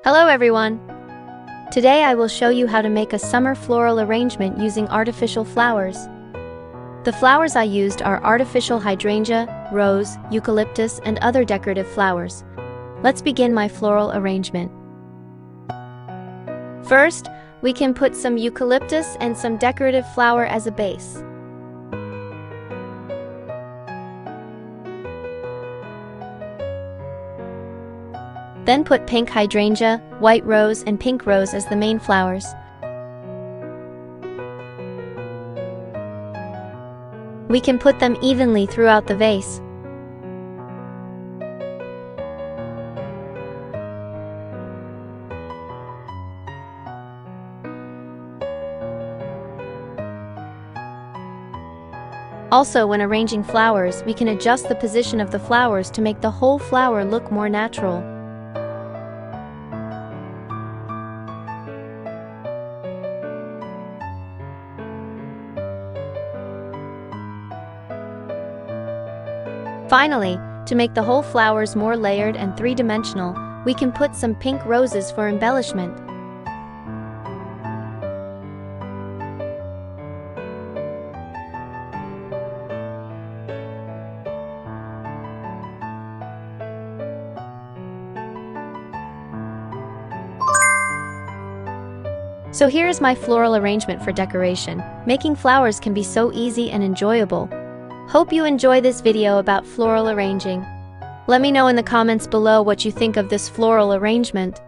Hello everyone! Today I will show you how to make a summer floral arrangement using artificial flowers. The flowers I used are artificial hydrangea, rose, eucalyptus, and other decorative flowers. Let's begin my floral arrangement. First, we can put some eucalyptus and some decorative flower as a base. Then put pink hydrangea, white rose, and pink rose as the main flowers. We can put them evenly throughout the vase. Also, when arranging flowers, we can adjust the position of the flowers to make the whole flower look more natural. Finally, to make the whole flowers more layered and three-dimensional, we can put some pink roses for embellishment. So here is my floral arrangement for decoration. Making flowers can be so easy and enjoyable. Hope you enjoy this video about floral arranging. Let me know in the comments below what you think of this floral arrangement.